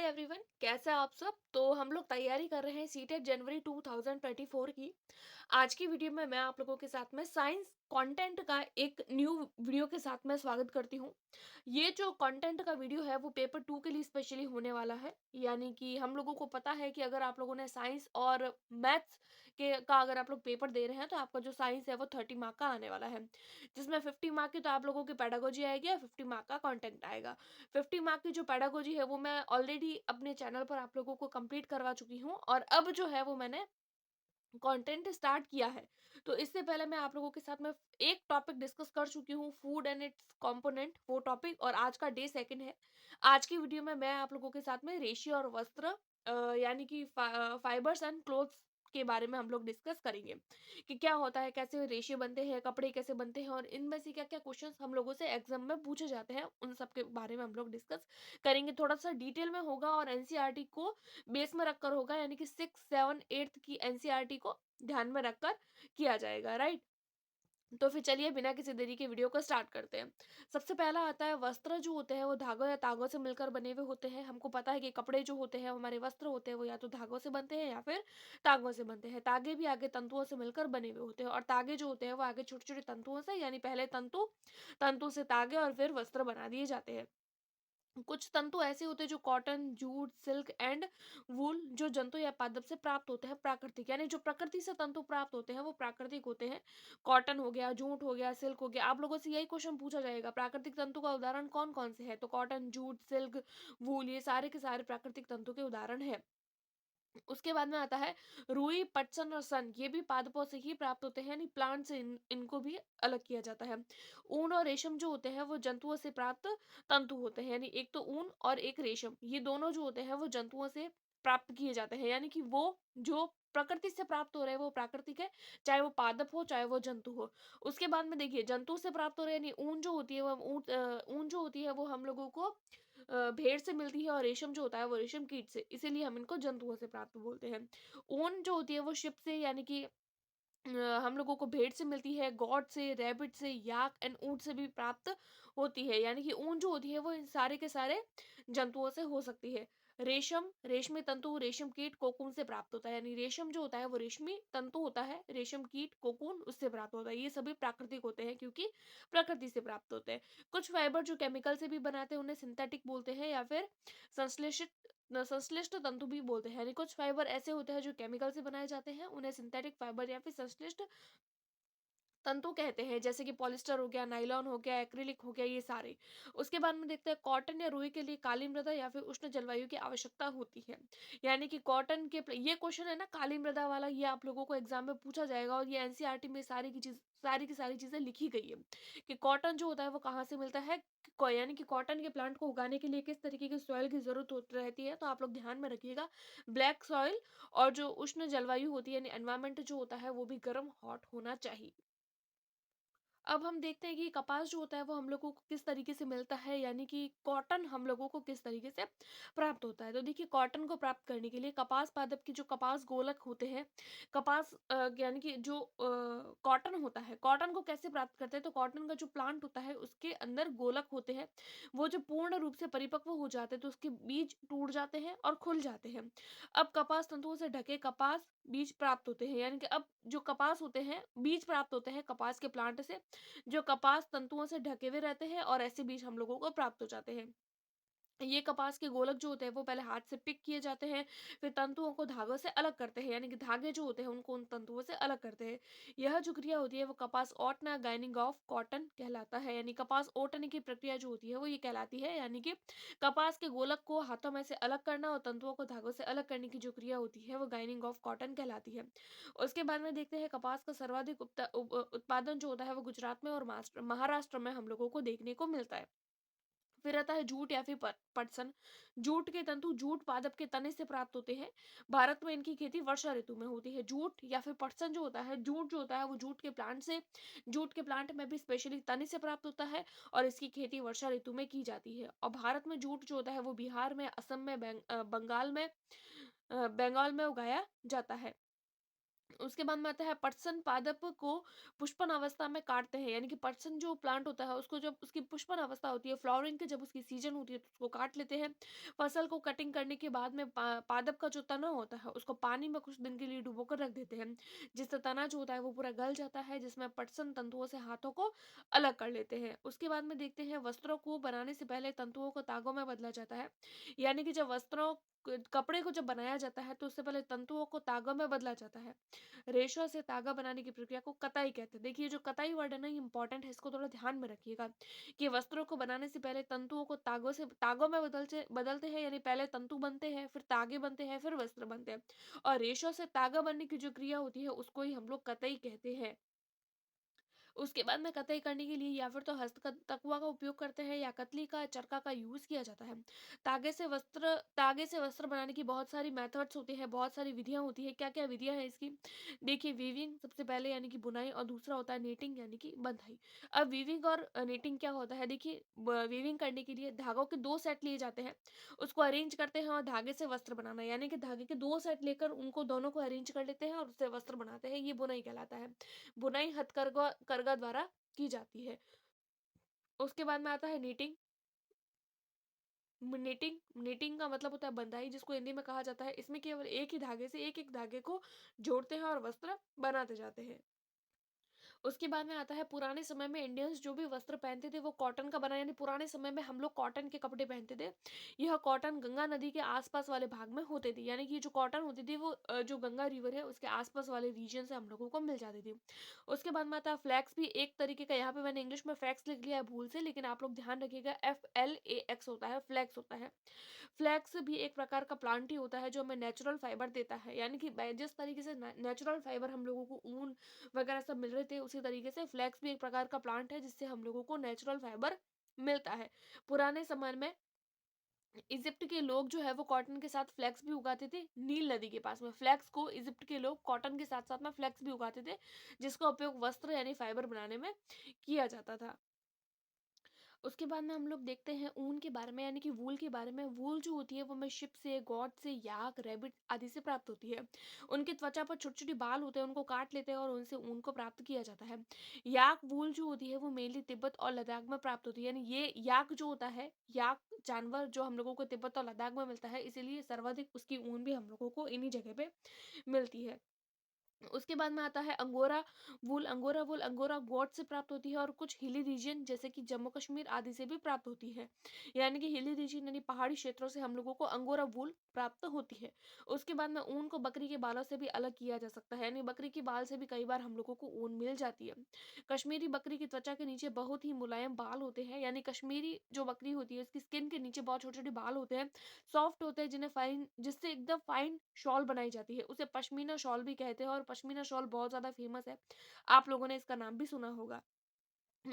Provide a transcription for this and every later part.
Everyone, कैसे हैं आप सब। तो हम लोग तैयारी कर रहे हैं सीटेट जनवरी 2024 की। आज की वीडियो में मैं आप लोगों के साथ में साइंस कंटेंट का एक न्यू वीडियो के साथ में स्वागत करती हूँ। ये जो कंटेंट का वीडियो है वो पेपर 2 के लिए स्पेशली होने वाला है। यानी कि हम लोगों को पता है कि अगर आप लोगों ने साइंस और मैथ्स के का अगर आप लोग पेपर दे रहे हैं तो आपका जो साइंस है वो 30 मार्क का आने वाला है, जिसमें 50 मार्क की तो आप लोगों की पेडागोजी आएगी और 50 मार्क का कंटेंट आएगा। 50 मार्क की जो पेडागोजी है वो मैं ऑलरेडी अपने चैनल पर आप लोगों को कंप्लीट करवा चुकी हूँ और अब जो है वो मैंने कंटेंट स्टार्ट किया है। तो इससे पहले मैं आप लोगों के साथ में एक टॉपिक डिस्कस कर चुकी हूँ, फूड एंड इट्स कंपोनेंट, वो टॉपिक, और आज का डे सेकंड है। आज की वीडियो में मैं आप लोगों के साथ में रेशे और वस्त्र यानी कि फाइबर्स एंड क्लोथ्स के बारे में हम लोग डिस्कस करेंगे कि क्या होता है, कैसे रेशे बनते हैं, कपड़े कैसे बनते हैं और इनमें से क्या क्या क्वेश्चंस हम लोगों से एग्जाम में पूछे जाते हैं, उन सब के बारे में हम लोग डिस्कस करेंगे। थोड़ा सा डिटेल में होगा और एनसीईआरटी को बेस में रखकर होगा, यानी कि 6, 7, 8 की एनसीईआरटी को ध्यान में रखकर किया जाएगा, राइट। तो फिर चलिए बिना किसी देरी के वीडियो को स्टार्ट करते हैं। सबसे पहला आता है वस्त्र। जो होते हैं वो धागों या तागों से मिलकर बने हुए होते हैं। हमको पता है कि कपड़े जो होते हैं, हमारे वस्त्र होते हैं, वो या तो धागों से बनते हैं या फिर तागों से बनते हैं। तागे भी आगे तंतुओं से मिलकर बने हुए होते हैं और तागे जो होते हैं वो आगे छोटे छोटे तंतुओं से, यानी पहले तंतु, तंतु से तागे और फिर वस्त्र बना दिए जाते हैं। कुछ तंतु ऐसे होते हैं जो cotton, jute, silk and wool जो जंतु या पादप से प्राप्त होते हैं प्राकृतिक, यानी जो प्रकृति से तंतु प्राप्त होते हैं वो प्राकृतिक होते हैं। कॉटन हो गया, जूट हो गया, सिल्क हो गया। आप लोगों से यही क्वेश्चन पूछा जाएगा, प्राकृतिक तंतु का उदाहरण कौन कौन से है, तो कॉटन, जूट, सिल्क, वूल, ये सारे के सारे प्राकृतिक तंतु के उदाहरण है। उसके बाद में आता है रुई, पटसन और सन। ये भी पादपों से ही प्राप्त होते हैं, यानी प्लांट से इनको भी अलग किया जाता है। ऊन और रेशम जो होते हैं वो जंतुओं से प्राप्त तंतु होते हैं, यानी एक तो ऊन और एक रेशम, ये दोनों जो होते हैं वो जंतुओं से प्राप्त किए जाते हैं। यानी कि वो जो प्रकृति से प्राप्त हो रहे हैं वो प्राकृतिक है, चाहे वो पादप हो चाहे वो जंतु हो। उसके बाद में देखिए, जंतु से प्राप्त हो रहे हैं, यानी ऊन जो होती है वो ऊन जो होती है वो हम लोगों को भेड़ से मिलती है और रेशम जो होता है वो रेशम कीट से, इसीलिए हम इनको जंतुओं से प्राप्त बोलते हैं। ऊन जो होती है वो शिप से, यानी कि हम लोगों को भेड़ से मिलती है, गॉड से, रैबिट से, याक एंड ऊंट से भी प्राप्त होती है। यानी कि ऊन जो होती है वो इन सारे के सारे जंतुओं से हो सकती है। रेशम, रेशमी तंतु, रेशम कीट, कोकून से प्राप्त होता है। यानी रेशम जो होता है वो रेशमी तंतु होता है, रेशम कीट, कोकून उससे प्राप्त होता है। ये सभी प्राकृतिक होते हैं क्योंकि प्रकृति से प्राप्त होते हैं। कुछ फाइबर जो केमिकल से भी बनाते हैं उन्हें सिंथेटिक बोलते हैं या फिर संश्लेषित संश्लिष्ट तंतु भी बोलते हैं। यानी कुछ फाइबर ऐसे होते हैं जो केमिकल से बनाए जाते हैं, उन्हें सिंथेटिक फाइबर या फिर संश्लिष्ट तंतु कहते हैं, जैसे कि पॉलिस्टर हो गया, नायलॉन हो गया, एक्रिलिक हो गया, ये सारे। उसके बाद में देखते हैं कॉटन या रुई के लिए काली मृदा या फिर उष्ण जलवायु की आवश्यकता होती है। यानी कि कॉटन के ये क्वेश्चन है ना, काली मृदा वाला, ये आप लोगों को एग्जाम में पूछा जाएगा और ये एनसीईआरटी में सारी की सारी चीजें लिखी गई है कि कॉटन जो होता है वो कहाँ से मिलता है। यानी कि कॉटन के प्लांट को उगाने के लिए किस तरीके की सॉइल की जरूरत रहती है, तो आप लोग ध्यान में रखिएगा, ब्लैक सॉइल। और जो उष्ण जलवायु होती है, यानी एनवायरमेंट जो होता है वो भी गर्म, हॉट होना चाहिए। अब हम देखते हैं कि कपास जो होता है वो हम लोगों को किस तरीके से मिलता है, यानी कि कॉटन हम लोगों को किस तरीके से प्राप्त होता है। तो देखिए, कॉटन को प्राप्त करने के लिए कपास पादप की जो कपास गोलक होते हैं, कपास यानी कि जो कॉटन होता है, कॉटन को कैसे प्राप्त करते हैं, तो कॉटन का जो प्लांट होता है उसके अंदर गोलक होते हैं। वो जो पूर्ण रूप से परिपक्व हो जाते हैं तो उसके बीज टूट जाते हैं और खुल जाते हैं। अब कपास तंतुओं से ढके कपास बीज प्राप्त होते हैं, यानी कि अब जो कपास होते हैं बीज प्राप्त होते हैं कपास के प्लांट से, जो कपास तंतुओं से ढके हुए रहते हैं और ऐसे बीज हम लोगों को प्राप्त हो जाते हैं। ये कपास के गोलक जो होते हैं वो पहले हाथ से पिक किए जाते हैं, फिर तंतुओं को धागों से अलग करते हैं, यानी कि धागे जो होते हैं उनको उन तंतुओं से अलग करते हैं। यह जो क्रिया होती है वो कपास ओटना गाइनिंग ऑफ कॉटन कहलाता है। यानी कपास ओटने की प्रक्रिया जो होती है वो ये कहलाती है, यानी कि कपास के गोलक को हाथों में से अलग करना और तंतुओं को धागों से अलग करने की जो क्रिया होती है वो गाइनिंग ऑफ कॉटन कहलाती है। उसके बाद में देखते हैं कपास का सर्वाधिक उत्पादन जो होता है वो गुजरात में और महाराष्ट्र में हम लोगों को देखने को मिलता है। फिर आता है जूट या फिर पटसन। जूट के तंतु जूट पादप के तने से प्राप्त होते हैं। भारत में इनकी खेती वर्षा ऋतु में होती है। जूट या फिर पटसन जो होता है, जूट जो होता है वो जूट के प्लांट में भी स्पेशली तने से प्राप्त होता है और इसकी खेती वर्षा ऋतु में की जाती है। और भारत में जूट जो होता है वो बिहार में, असम में, बंगाल में, बंगाल में उगाया जाता है। उसके बाद में आता है पटसन पादप को पुष्पन अवस्था में काटते हैं, यानी कि पटसन जो प्लांट होता है उसको जब उसकी पुष्पन अवस्था होती है, फ्लावरिंग की जब उसकी सीजन होती है तो उसको काट लेते हैं। फसल को कटिंग करने के बाद में पादप का जो तना होता है उसको पानी में कुछ दिन के लिए डुबो कर रख देते हैं, जिससे तना जो होता है वो पूरा गल जाता है, जिसमें पटसन तंतुओं से हाथों को अलग कर लेते हैं। उसके बाद में देखते हैं वस्त्रों को बनाने से पहले तंतुओं को तागों में बदला जाता है, यानी कि जब वस्त्रों कपड़े को जब बनाया जाता है तो उससे पहले तंतुओं को तागों में बदला जाता है। रेशा से तागा बनाने की प्रक्रिया को कताई कहते हैं। देखिए जो कताई वर्ड है ना, ये इंपॉर्टेंट है, इसको थोड़ा ध्यान में रखिएगा कि वस्त्रों को बनाने से पहले तंतुओं को तागों में बदलते हैं, यानी पहले तंतु बनते हैं, फिर तागे बनते हैं, फिर वस्त्र बनते हैं। और रेशों से तागा बनने की जो क्रिया होती है उसको ही हम लोग कताई कहते हैं। उसके बाद में कताई करने के लिए या फिर तो तकुआ का उपयोग करते हैं या कतली का चरखा का यूज किया जाता है। तागे से वस्त्र बनाने की बहुत सारी मेथड्स होती है, बहुत सारी विधियां होती है। क्या क्या विधियां हैं इसकी? देखिए वीविंग सबसे पहले, यानी कि बुनाई, और दूसरा होता है नीटिंग यानी कि बंधाई। अब वीविंग और नीटिंग क्या होता है? देखिए वीविंग करने के लिए धागों के दो सेट लिए जाते हैं, उसको अरेंज करते हैं और धागे से वस्त्र बनाना, यानी कि धागे के दो सेट लेकर उनको दोनों को अरेंज कर लेते हैं और उससे वस्त्र बनाते हैं, ये बुनाई कहलाता है। बुनाई हथकरघा करघा द्वारा की जाती है। उसके बाद में आता है नीटिंग। नीटिंग का मतलब होता है बंधाई, जिसको हिंदी में कहा जाता है। इसमें केवल एक ही धागे से एक एक धागे को जोड़ते हैं और वस्त्र बनाते जाते हैं। उसके बाद में आता है पुराने समय में इंडियंस जो भी वस्त्र पहनते थे वो कॉटन का बना, यानी पुराने समय में हम लोग कॉटन के कपड़े पहनते थे। यह कॉटन गंगा नदी के आसपास वाले भाग में होते थे, यानी कि ये जो कॉटन होती थी वो जो गंगा रिवर है उसके आसपास वाले रीजन से हम लोगों को मिल जाती थी। उसके बाद में आता है फ्लैक्स, भी एक तरीके का, यहाँ पे मैंने इंग्लिश में फ्लैक्स लिख लिया है भूल से, लेकिन आप लोग ध्यान रखिएगा FLAX होता है, फ्लैक्स होता है। फ्लैक्स भी एक प्रकार का प्लांट ही होता है जो हमें नेचुरल फाइबर देता है, यानी कि जिस तरीके से नेचुरल फाइबर हम लोगों को ऊन वगैरह सब मिल रहे थे, उसी तरीके से फ्लैक्स भी एक प्रकार का प्लांट है जिससे हम लोगों को नेचुरल फाइबर मिलता है। पुराने समय में इजिप्ट के लोग जो है वो कॉटन के साथ फ्लैक्स भी उगाते थे, नील नदी के पास में। फ्लैक्स को इजिप्ट के लोग कॉटन के साथ साथ में फ्लैक्स भी उगाते थे, जिसका उपयोग वस्त्र यानी फाइबर बनाने में किया जाता था। उसके बाद में हम लोग देखते हैं ऊन के बारे में, यानी कि वूल के बारे में। वूल जो होती है वो हमें शिप से, गॉड से, याक, रैबिट आदि से प्राप्त होती है। उनकी त्वचा पर छोटे छोटे बाल होते हैं, उनको काट लेते हैं और उनसे ऊन को प्राप्त किया जाता है। याक वूल जो होती है वो मेनली तिब्बत और लद्दाख में प्राप्त होती है, यानी ये याक जो होता है, याक जानवर जो हम लोगों को तिब्बत और लद्दाख में मिलता है, इसीलिए सर्वाधिक उसकी ऊन भी हम लोगों को इन्हीं जगह पे मिलती है। उसके बाद में आता है अंगोरा वूल। अंगोरा गोट से प्राप्त होती है और कुछ हिली रीजन जैसे कि जम्मू कश्मीर आदि से भी प्राप्त होती है, यानी कि हिली रीजन यानी पहाड़ी क्षेत्रों से हम लोगों को अंगोरा वूल प्राप्त होती है। उसके बाद में ऊन को बकरी के बालों से भी अलग किया जा सकता है, यानी बकरी के बाल से भी कई बार हम लोगों को ऊन मिल जाती है। कश्मीरी बकरी की त्वचा के नीचे बहुत ही मुलायम बाल होते हैं, यानी कश्मीरी जो बकरी होती है उसकी स्किन के नीचे बहुत छोटे छोटे बाल होते हैं, सॉफ्ट होते हैं, जिससे एकदम फाइन शॉल बनाई जाती है, उसे पश्मीना शॉल भी कहते हैं और पश्मीना शॉल बहुत ज्यादा फेमस है, आप लोगों ने इसका नाम भी सुना होगा।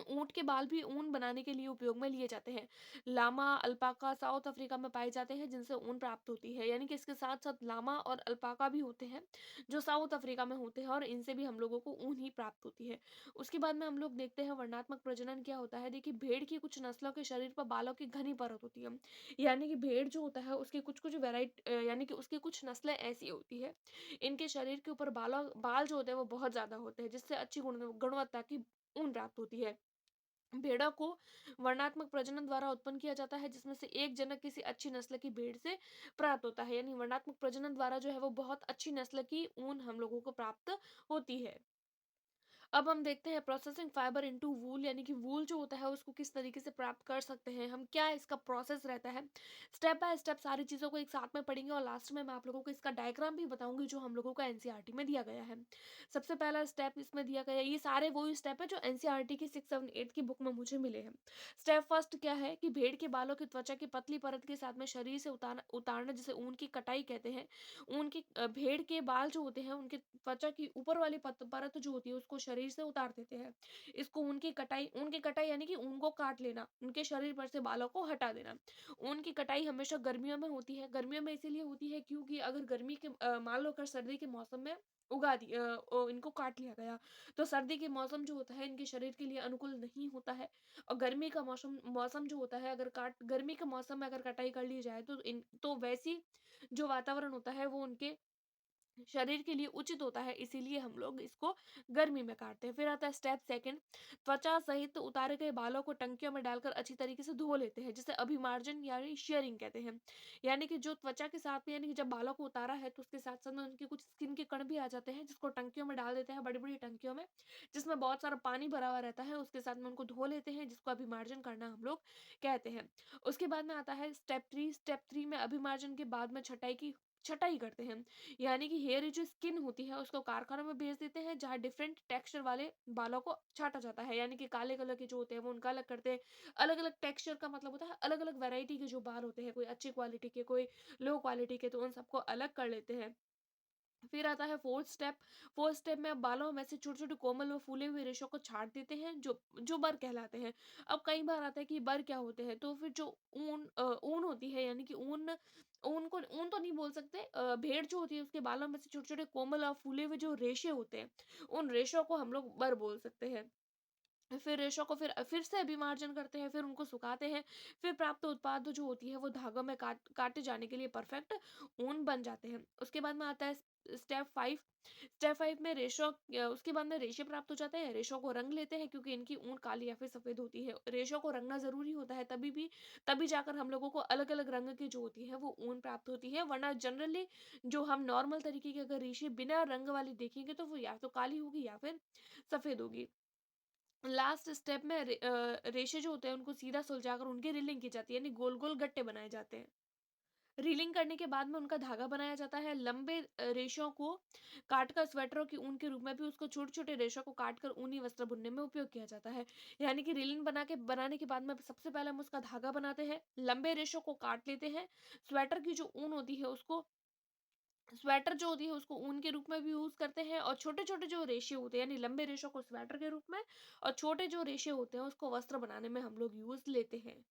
ऊंट के बाल भी ऊन बनाने के लिए उपयोग में लिए जाते हैं। लामा, अल्पाका साउथ अफ्रीका में पाए जाते हैं जिनसे ऊन प्राप्त होती है, यानी कि इसके साथ साथ लामा और अल्पाका भी होते हैं जो साउथ अफ्रीका में होते हैं और इनसे भी हम लोगों को ऊन ही प्राप्त होती है। उसके बाद में हम लोग देखते हैं वर्णात्मक प्रजनन क्या होता है। देखिए भेड़ की कुछ नस्लों के शरीर पर बालों की घनी परत होती है, यानी कि भेड़ जो होता है उसकी कुछ कुछ यानी कि उसकी कुछ नस्लें ऐसी होती है, इनके शरीर के ऊपर बाल जो होते हैं वो बहुत ज्यादा होते हैं, जिससे अच्छी गुणवत्ता की ऊन प्राप्त होती है। भेड़ों को वर्णात्मक प्रजनन द्वारा उत्पन्न किया जाता है, जिसमें से एक जनक किसी अच्छी नस्ल की भेड़ से प्राप्त होता है, यानी वर्णात्मक प्रजनन द्वारा जो है वो बहुत अच्छी नस्ल की ऊन हम लोगों को प्राप्त होती है। अब हम देखते हैं प्रोसेसिंग फाइबर इनटू वूल, यानी कि वूल जो होता है उसको किस तरीके से प्राप्त कर सकते हैं हम, क्या इसका प्रोसेस रहता है। स्टेप बाय स्टेप सारी चीज़ों को एक साथ में पढ़ेंगे और लास्ट में मैं आप लोगों को इसका डायग्राम भी बताऊंगी जो हम लोगों को एनसीईआरटी में दिया गया है। सबसे पहला स्टेप इसमें दिया गया है, ये सारे वही स्टेप है जो एनसीईआरटी की 6, 7, 8 की बुक में मुझे मिले हैं। स्टेप फर्स्ट क्या है कि भेड़ के बालों की त्वचा की पतली परत के साथ में शरीर से उतारना उतारना जिसे ऊन की कटाई कहते हैं। ऊन की भेड़ के बाल जो होते हैं उनके त्वचा की ऊपर वाली परत जो होती है उसको शरीर से उतार देते हैं। इसको ऊन की कटाई यानी कि ऊन को काट लेना, उनके शरीर पर से बालों को हटा देना। ऊन की कटाई हमेशा गर्मियों में होती है, गर्मियों में इसीलिए होती है क्योंकि अगर मान लो अगर सर्दी के मौसम में इनको काट लिया गया तो सर्दी के मौसम जो होता है इनके शरीर के लिए अनुकूल नहीं होता है। और गर्मी का मौसम मौसम जो होता है, अगर काट गर्मी के मौसम में अगर कटाई कर ली जाए तो वैसी जो वातावरण होता है वो उनके शरीर के लिए उचित होता है, इसीलिए हम लोग इसको गर्मी में काटते हैं। फिर आता है स्टेप सेकंड, त्वचा सहित उतारे गए बालों को टंकियों में डालकर अच्छी तरीके से धो लेते हैं, जिसे अभिमार्जन यानी शेयरिंग कहते हैं। यानी कि जो त्वचा के साथ में, यानी कि जब बालों को उतारा है तो उसके साथ साथ में उनके कुछ स्किन के कण भी आ जाते हैं, जिसको टंकियों में डाल देते हैं, बड़ी बड़ी टंकियों में, जिसमें बहुत सारा पानी भरा हुआ रहता है, उसके साथ में उनको धो लेते हैं, जिसको अभिमार्जन करना हम लोग कहते हैं। उसके बाद में आता है स्टेप थ्री में अभिमार्जन के बाद में छटाई करते हैं। यानी कि हेयर जो स्किन होती है उसको कारखानों में भेज देते हैं, जहाँ डिफरेंट टेक्सचर वाले बालों को छाटा जाता है। यानी कि काले कलर के जो होते हैं वो उनका अलग करते हैं। अलग अलग टेक्सचर का मतलब होता है अलग अलग वैरायटी के जो बाल होते हैं, कोई अच्छी क्वालिटी के, कोई लो क्वालिटी के, तो उन सबको अलग कर लेते हैं। फिर आता है फोर्थ स्टेप में अब बालों में से छोटे छोटे कोमल व फूले हुए रेशों को छाट देते हैं, जो जो बर कहलाते हैं। अब कई बार आता है कि बर क्या होते हैं, तो फिर जो ऊन होती है, यानी कि ऊन तो नहीं बोल सकते, भेड़ जो होती है उसके बालों में से छोटे छोटे कोमल और फूले हुए जो रेशे होते हैं, उन रेशों को हम लोग बर बोल सकते हैं। फिर रेशों को फिर से अभिमार्जन करते हैं, फिर उनको सुखाते हैं। फिर प्राप्त उत्पाद जो होती है वो धागों में काटे जाने के लिए परफेक्ट ऊन बन जाते हैं। उसके बाद में आता है स्टेप 5 में उसके बाद में रेशे प्राप्त हो जाते हैं। रेशों को रंग लेते हैं, क्योंकि इनकी ऊन काली या फिर सफेद होती है। रेशों को रंगना जरूरी होता है, तभी जाकर हम लोगों को अलग अलग रंग की जो होती है वो ऊन प्राप्त होती है, वरना जनरली जो हम नॉर्मल तरीके के अगर रेशे बिना रंग वाली देखेंगे तो वो या तो काली होगी या फिर सफेद होगी। लास्ट स्टेप में रेशे जो होते हैं उनको सीधा सुलझाकर उनकी रीलिंग की जाती है, यानी गोल गोल गट्टे बनाए जाते हैं। रीलिंग करने के बाद में उनका धागा बनाया जाता है। लंबे रेशों को काटकर स्वेटरों की ऊन के रूप में भी उसको छोटे छोटे रेशों को काटकर ऊनी वस्त्र बुनने में उपयोग किया जाता है। यानी कि रीलिंग बनाने के बाद में सबसे पहले हम उसका धागा बनाते हैं, लंबे रेशों को काट लेते हैं, स्वेटर की जो ऊन होती है उसको स्वेटर जो होती है उसको ऊन के रूप में भी यूज करते हैं, और छोटे छोटे जो रेशे होते हैं, यानी लंबे रेशों को स्वेटर के रूप में, और छोटे जो रेशे होते हैं उसको वस्त्र बनाने में हम लोग यूज लेते हैं।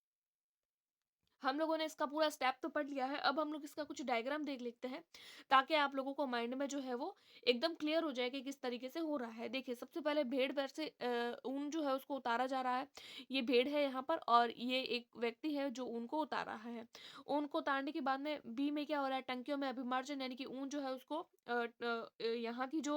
हम लोगों ने इसका पूरा स्टेप तो पढ़ लिया है, अब हम लोग इसका कुछ डायग्राम देख लेते हैं, ताकि आप लोगों को माइंड में जो है वो एकदम क्लियर हो जाए कि किस तरीके से हो रहा है। देखिए, सबसे पहले भेड़ पर से ऊन जो है उसको उतारा जा रहा है। ये भेड़ है यहाँ पर, और ये एक व्यक्ति है जो ऊन को उतार रहा है। ऊन को उतारने के बाद में बी में क्या हो रहा है, टंकियों में अभिमार्जन, यानी कि ऊन जो है उसको यहाँ की जो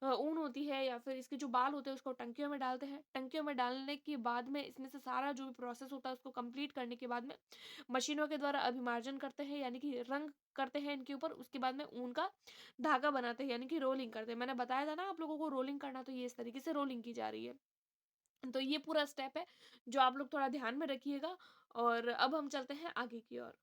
ऊन होती है या फिर इसके जो बाल होते हैं उसको टंकियों में डालते हैं। टंकियों में डालने के बाद में इसमें से सारा जो भी प्रोसेस होता है उसको कंप्लीट करने के बाद में मशीनों के द्वारा अभिमार्जन करते हैं, यानी कि रंग करते हैं इनके ऊपर। उसके बाद में ऊन का धागा बनाते हैं, यानी कि रोलिंग करते हैं। मैंने बताया था ना आप लोगों को रोलिंग करना, तो ये इस तरीके से रोलिंग की जा रही है। तो ये पूरा स्टेप है जो आप लोग थोड़ा ध्यान में रखिएगा। और अब हम चलते हैं आगे की ओर।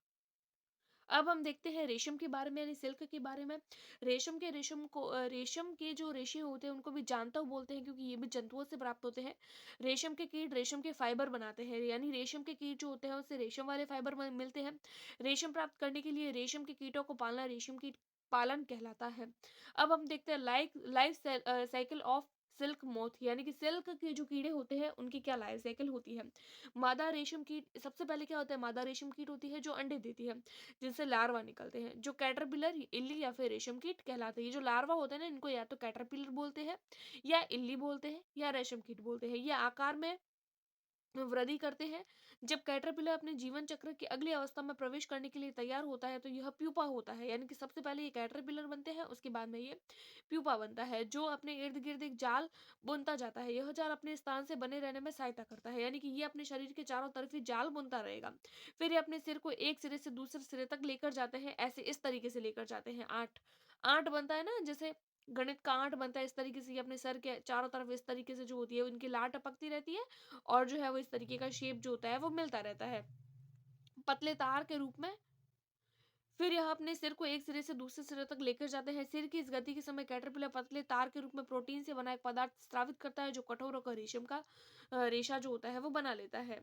अब हम देखते हैं रेशम के बारे में, यानी सिल्क के बारे में। रेशम के जो रेशे होते हैं उनको भी जानता बोलते हैं, क्योंकि ये भी जंतुओं से प्राप्त होते हैं। रेशम के कीट रेशम के फाइबर बनाते हैं, यानी रेशम के कीट जो होते हैं उससे रेशम वाले फाइबर मिलते हैं। रेशम प्राप्त करने के लिए रेशम के कीटों को पालना रेशम कीट पालन कहलाता है। अब हम देखते हैं life cycle of silk moth, यानी कि सिल्क के जो कीड़े होते हैं उनकी क्या लाइफ साइकिल होती है। मादा रेशम कीट सबसे पहले क्या होता है, मादा रेशम कीट होती है जो अंडे देती है, जिनसे लार्वा निकलते हैं, जो कैटरपिलर, इल्ली या फिर रेशम कीट कहलाते हैं। ये जो लार्वा होते हैं ना, इनको या तो कैटरपिलर बोलते हैं, या इल्ली बोलते हैं, या रेशम कीट बोलते हैं। ये आकार में वृद्धि करते हैं। जब कैटरपिलर अपने जीवन चक्र की अगली अवस्था में प्रवेश करने के लिए तैयार होता है, तो यह प्यूपा होता है। यानी कि सबसे पहले ये कैटरपिलर बनते हैं, उसके बाद में ये प्यूपा बनता है, जो अपने इर्द गिर्द एक जाल बुनता जाता है। यह जाल अपने स्थान से बने रहने में सहायता करता है, यानी कि ये अपने शरीर के चारों तरफ ही जाल बुनता रहेगा। फिर ये अपने सिर को एक सिरे से दूसरे सिरे तक लेकर जाते हैं, ऐसे इस तरीके से लेकर जाते हैं। आठ आठ बनता है ना, जैसे गणित का आठ बनता है, इस तरीके से ये अपने सर के चारों तरफ इस तरीके से जो होती है उनकी लाट टपकती रहती है, और जो है वो इस तरीके का शेप जो होता है वो मिलता रहता है पतले तार के रूप में। फिर यह अपने सिर को एक सिरे से दूसरे सिरे तक लेकर जाते हैं। सिर की इस गति के समय कैटरपिलर पतले तार के रूप में प्रोटीन से बना एक पदार्थ स्रावित करता है, जो कठोर होकर रेशम का रेशा जो होता है वो बना लेता है।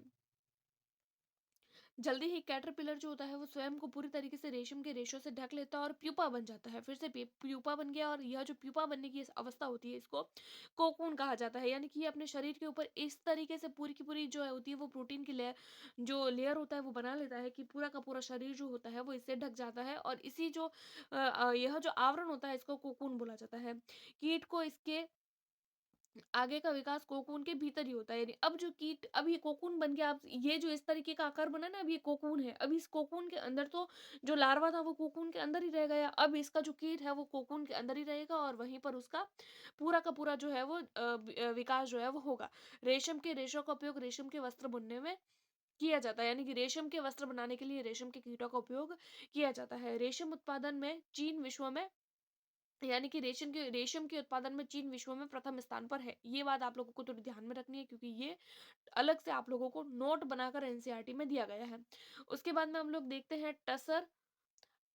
जल्दी ही कैटरपिलर जो होता है वो स्वयं को पूरी तरीके से रेशम के रेशों से ढक लेता है और प्यूपा बन जाता है। फिर से प्यूपा बन गया, और यह जो प्यूपा बनने की इस अवस्था होती है इसको कोकून कहा जाता है। यानी कि ये अपने शरीर के ऊपर इस तरीके से पूरी की पूरी जो है होती है वो प्रोटीन की लेयर, जो लेयर होता है वो बना लेता है, कि पूरा का पूरा शरीर जो होता है वो इससे ढक जाता है। और इसी जो यह जो आवरण होता है इसको कोकून बोला जाता है। कीट को इसके आगे का विकास कोकून के भीतर ही होता है। यानी अब जो कीट, अब ये कोकून बन गया, अब ये जो इस तरीके का आकार बना ना, अब ये कोकून है। अब इस कोकून के अंदर तो जो लार्वा था वो कोकून के अंदर ही रह गया। अब इसका जो कीट है वो कोकून के अंदर ही रहेगा और वहीं पर उसका पूरा का पूरा जो है वो विकास जो है वो होगा। रेशम के रेशों का उपयोग रेशम के वस्त्र बुनने में किया जाता है। यानी कि रेशम के वस्त्र बनाने के लिए रेशम के कीटों का उपयोग किया जाता है। रेशम उत्पादन में चीन विश्व में, यानी कि रेशम के उत्पादन में चीन विश्व में प्रथम स्थान पर है। ये बात आप लोगों को थोड़ी ध्यान में रखनी है, क्योंकि ये अलग से आप लोगों को नोट बनाकर एनसीईआरटी में दिया गया है। उसके बाद में हम लोग देखते हैं टसर।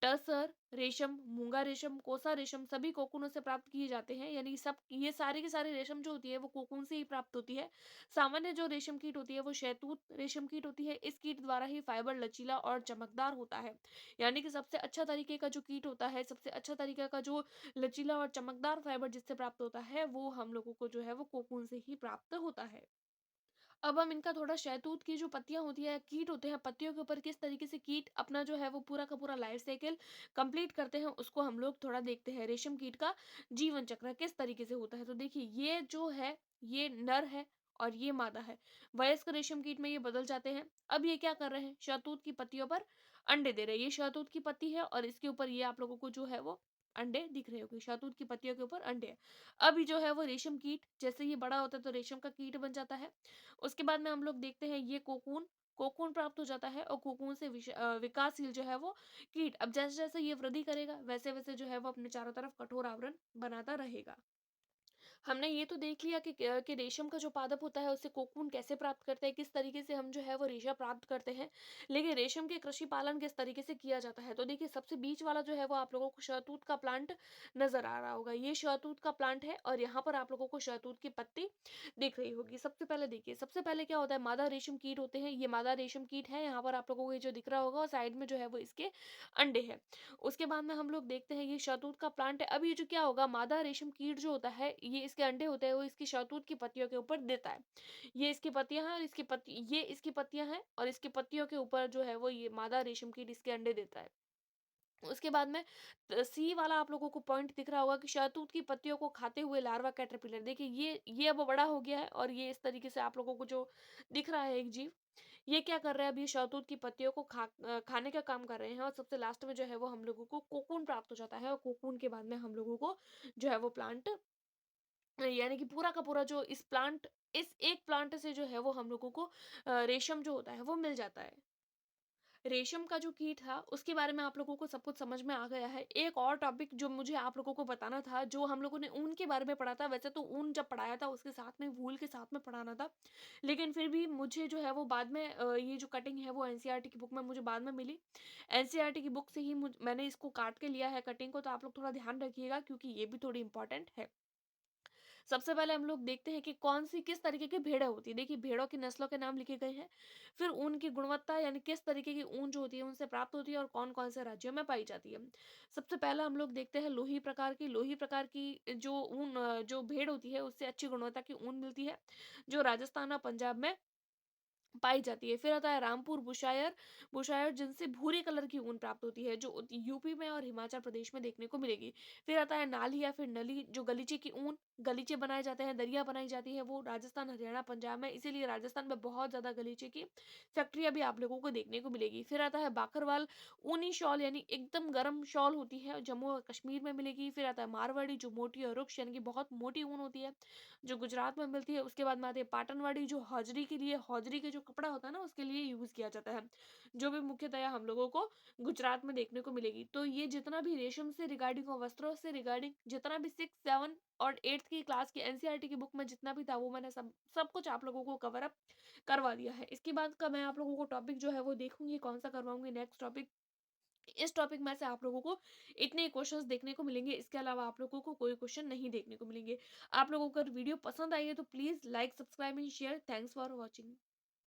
टसर रेशम, मूंगा रेशम, कोसा रेशम सभी कोकूनों से प्राप्त किए जाते हैं। यानी सब ये सारे के सारे रेशम जो होती है वो कोकून से ही प्राप्त होती है। सामान्य जो रेशम कीट होती है वो शहतूत रेशम कीट होती है। इस कीट द्वारा ही फाइबर लचीला और चमकदार होता है। यानी कि सबसे अच्छा तरीके का जो कीट होता है, सबसे अच्छा तरीके का जो लचीला और चमकदार फाइबर जिससे प्राप्त होता है, वो हम लोगों को जो है वो कोकून से ही प्राप्त होता है। अब हम इनका थोड़ा शहतूत की जो पत्तियाँ होती हैं, कीट होते हैं, पत्तियों के ऊपर किस तरीके से कीट अपना जो है वो पूरा का पूरा लाइफ साइकिल कंप्लीट करते हैं, उसको हम लोग थोड़ा देखते हैं। रेशम कीट का जीवन चक्र किस तरीके से होता है, तो देखिए ये जो है ये नर है और ये मादा है। वयस्क रेशम कीट में ये बदल जाते हैं। अब ये क्या कर रहे हैं, शहतूत की पत्तियों पर अंडे दे रहे हैं। ये शहतूत की पत्ती है और इसके ऊपर ये आप लोगों को जो है वो अंडे दिख रहे होंगे। शहतूत की पत्तियों के ऊपर अंडे हैं। अभी जो है वो रेशम कीट जैसे ये बड़ा होता है तो रेशम का कीट बन जाता है। उसके बाद में हम लोग देखते हैं ये कोकून, कोकून प्राप्त हो जाता है और कोकून से विकासशील जो है वो कीट, अब जैसे जैसे ये वृद्धि करेगा वैसे वैसे जो है वो अपने चारों तरफ कठोर आवरण बनाता रहेगा। हमने ये तो देख लिया कि रेशम का जो पादप होता है उससे कोकून कैसे प्राप्त करते हैं, किस तरीके से हम जो है वो रेशा प्राप्त करते हैं। लेकिन रेशम के कृषि पालन किस तरीके से किया जाता है, तो देखिए सबसे बीच वाला जो है वो आप लोगों को शहतूत का प्लांट नजर आ रहा होगा। ये शहतूत का प्लांट है और यहाँ पर आप लोगों को शहतूत की पत्ती दिख रही होगी। सबसे पहले देखिए, सबसे पहले क्या होता है, मादा रेशम कीट होते हैं। ये मादा रेशम कीट है, यहाँ पर आप लोगों को ये जो दिख रहा होगा और साइड में जो है वो इसके अंडे हैं। उसके बाद में हम लोग देखते हैं ये शहतूत का प्लांट है। अब ये जो क्या होगा, मादा रेशम कीट जो होता है ये इसके अंडे होते हैं वो इसकी शहतूत की पत्तियों के ऊपर देता है। ये इसकी पत्तियां हैं और इसकी पत्ती, ये इसकी पत्तियां हैं और इसकी पत्तियों के ऊपर जो है वो ये मादा रेशम कीट इसके अंडे देता है। उसके बाद में सी वाला आप लोगों को पॉइंट दिख रहा होगा कि शहतूत की पत्तियों को खाते हुए लार्वा कैटरपिलर, देखिए ये अब बड़ा हो गया है और ये इस तरीके से आप लोगों को जो दिख रहा है एक जीव, ये क्या कर रहा है, अब ये शहतूत की पत्तियों को खाने का काम कर रहे हैं और सबसे लास्ट में जो है वो हम लोगों को कोकून प्राप्त हो जाता है और कोकून के बाद में हम लोगों को जो है वो प्लांट, यानी कि पूरा का पूरा जो इस एक प्लांट से जो है वो हम लोगों को रेशम जो होता है वो मिल जाता है। रेशम का जो कीट था उसके बारे में आप लोगों को सब कुछ समझ में आ गया है। एक और टॉपिक जो मुझे आप लोगों को बताना था, जो हम लोगों ने ऊन के बारे में पढ़ा था, वैसे तो ऊन जब पढ़ाया था उसके साथ में वूल के साथ में पढ़ाना था, लेकिन फिर भी मुझे जो है वो बाद में ये जो कटिंग है वो एनसीईआरटी की बुक में मुझे बाद में मिली। एनसीईआरटी की बुक से ही मैंने इसको काट के लिया है कटिंग को, तो आप लोग थोड़ा ध्यान रखिएगा क्योंकि ये भी थोड़ी इंपॉर्टेंट है। सबसे पहले हम लोग देखते हैं कि कौन सी किस तरीके की भेड़ें होती है। देखिए भेड़ों की नस्लों के नाम लिखे गए हैं। फिर ऊन की गुणवत्ता, यानी किस तरीके की ऊन जो होती है उनसे प्राप्त होती है और कौन कौन से राज्यों में पाई जाती है। सबसे पहला हम लोग देखते हैं लोही प्रकार की जो ऊन, जो भेड़ होती है उससे अच्छी गुणवत्ता की ऊन मिलती है, जो राजस्थान और पंजाब में पाई जाती है। फिर आता है रामपुर बुशायर, बुशायर जिनसे भूरे कलर की ऊन प्राप्त होती है, जो यूपी में और हिमाचल प्रदेश में देखने को मिलेगी। फिर आता है नाली या फिर नली, जो गलीचे की ऊन, गलीचे बनाए जाते हैं, दरिया बनाई जाती है, वो राजस्थान, हरियाणा, पंजाब में, इसीलिए राजस्थान में बहुत ज्यादा गलीचे की फैक्ट्रियां भी आप लोगों को देखने को मिलेगी। फिर आता है बाकरवाल ऊनी शॉल, यानी एकदम गर्म शॉल होती है, जम्मू और कश्मीर में मिलेगी। फिर आता है मारवाड़ी, जो मोटी और रुक्ष यानी कि बहुत मोटी ऊन होती है, जो गुजरात में मिलती है। उसके बाद में आती है पाटनवाड़ी, जो हौजरी के लिए, हौजरी के जो कपड़ा होता है ना उसके लिए यूज किया जाता है, जो भी मुख्यतया हम लोगों को गुजरात में देखने को मिलेगी। तो ये जितना भी रेशम से रिगार्डिंग और वस्त्रों से रिगार्डिंग जितना भी 6, 7 और 8th की क्लास की एनसीईआरटी की बुक में जितना भी था वो मैंने सब सब कुछ आप लोगों को कवर अप करवा दिया है। इसके बाद का मैं आप लोगों को टॉपिक जो है वो देखूंगी कौन सा करवाऊंगी नेक्स्ट टॉपिक। इस टॉपिक में से आप लोगों को इतने क्वेश्चंस देखने को मिलेंगे, इसके अलावा आप लोगों को कोई क्वेश्चन नहीं देखने को मिलेंगे। आप लोगों को अगर वीडियो पसंद आई है तो please like, subscribe and share. Thanks for watching.